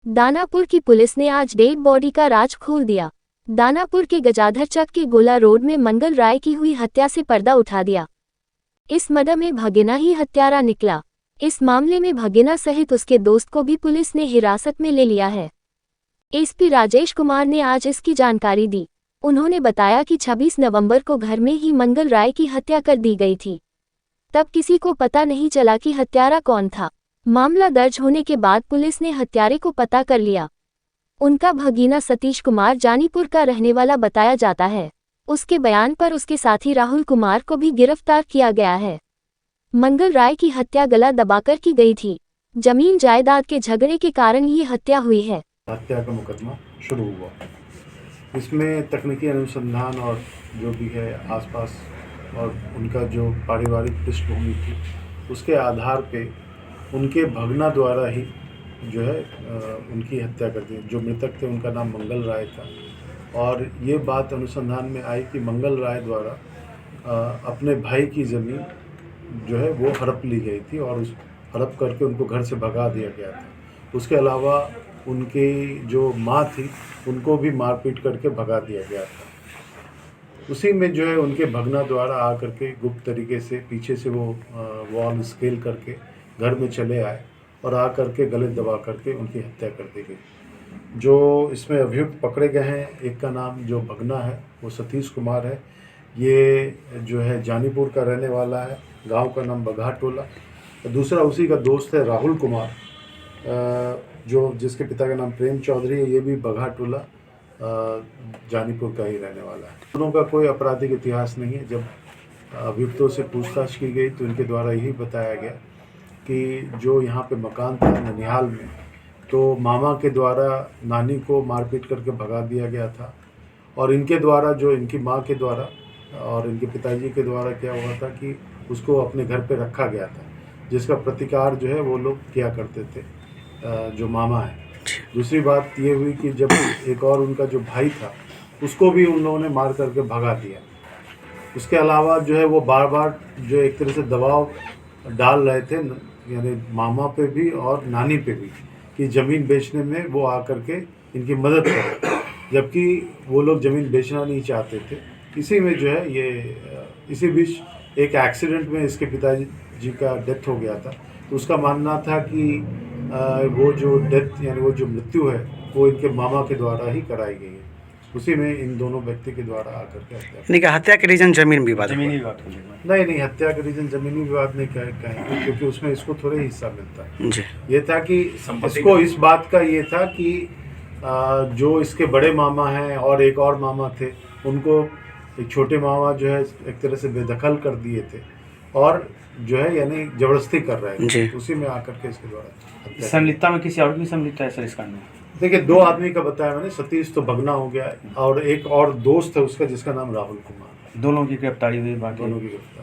दानापुर की पुलिस ने आज डेड बॉडी का राज खोल दिया। दानापुर के गजाधर चक के गोला रोड में मंगल राय की हुई हत्या से पर्दा उठा दिया। इस मर्डर में भगीना ही हत्यारा निकला। इस मामले में भगीना सहित उसके दोस्त को भी पुलिस ने हिरासत में ले लिया है। एसपी राजेश कुमार ने आज इसकी जानकारी दी। उन्होंने बताया कि 26 नवंबर को घर में ही मंगल राय की हत्या कर दी गई थी। तब किसी को पता नहीं चला कि हत्यारा कौन था। मामला दर्ज होने के बाद पुलिस ने हत्यारे को पता कर लिया। उनका भगीना सतीश कुमार जानीपुर का रहने वाला बताया जाता है। उसके बयान पर उसके साथी राहुल कुमार को भी गिरफ्तार किया गया है। मंगल राय की हत्या गला दबाकर की गई थी। जमीन जायदाद के झगड़े के कारण ये हत्या हुई है। हत्या का मुकदमा शुरू हुआ। इसमें तकनीकी अनुसंधान और जो भी है आसपास और उनका जो पारिवारिक पृष्ठभूमि थी उसके आधार पे उनके भगना द्वारा ही जो है उनकी हत्या कर दी। जो मृतक थे उनका नाम मंगल राय था और ये बात अनुसंधान में आई कि मंगल राय द्वारा अपने भाई की ज़मीन जो है वो हड़प ली गई थी और उस हड़प करके उनको घर से भगा दिया गया था। उसके अलावा उनकी जो माँ थी उनको भी मारपीट करके भगा दिया गया था। उसी में जो है उनके भगना द्वारा आकर के गुप्त तरीके से पीछे से वो वॉल स्केल करके घर में चले आए और आकर के गले दबा करके उनकी हत्या कर दी गई। जो इसमें अभियुक्त पकड़े गए हैं, एक का नाम जो भगना है वो सतीश कुमार है। ये जो है जानीपुर का रहने वाला है, गांव का नाम बघा टोला। दूसरा उसी का दोस्त है राहुल कुमार, जो जिसके पिता का नाम प्रेम चौधरी है। ये भी बघा टोला जानीपुर का ही रहने वाला है। दोनों का कोई आपराधिक इतिहास नहीं है। जब अभियुक्तों से पूछताछ की गई तो इनके द्वारा यही बताया गया कि जो यहाँ पे मकान था ननिहाल में, तो मामा के द्वारा नानी को मारपीट करके भगा दिया गया था और इनके द्वारा जो इनकी माँ के द्वारा और इनके पिताजी के द्वारा क्या हुआ था कि उसको अपने घर पे रखा गया था, जिसका प्रतिकार जो है वो लोग किया करते थे, जो मामा है। दूसरी बात ये हुई कि जब एक और उनका जो भाई था उसको भी उन लोगों ने मार करके भगा दिया। उसके अलावा जो है वो बार बार जो एक तरह से दबाव डाल रहे थे, यानी मामा पे भी और नानी पे भी, कि ज़मीन बेचने में वो आकर के इनकी मदद करें, जबकि वो लोग ज़मीन बेचना नहीं चाहते थे। इसी में जो है ये इसी बीच एक एक्सीडेंट में इसके पिताजी का डेथ हो गया था। तो उसका मानना था कि वो जो डेथ यानी वो जो मृत्यु है वो इनके मामा के द्वारा ही कराई गई है। उसी में इन दोनों व्यक्ति के द्वारा आकर के हत्या के रीजन जमीन विवाद नहीं, हत्या का रीजन जमीनी विवाद नहीं कहेंगे, क्योंकि उसमें इसको थोड़े हिस्सा मिलता है जी। ये था कि इसको इस बात का ये था कि जो इसके बड़े मामा हैं और एक और मामा थे, उनको एक छोटे मामा जो है एक तरह से बेदखल कर दिए थे और जो है यानी जबरदस्ती कर रहे थे। उसी में आकर के इसके द्वारा संलिप्तता में किसी और की संलिप्तता है सर इस कांड में? देखिए, दो आदमी का बताया मैंने, सतीश तो भगना हो गया और एक और दोस्त है उसका जिसका नाम राहुल कुमार। दोनों की गिरफ्तारी हुई, बाकी दोनों की गिरफ्तारी।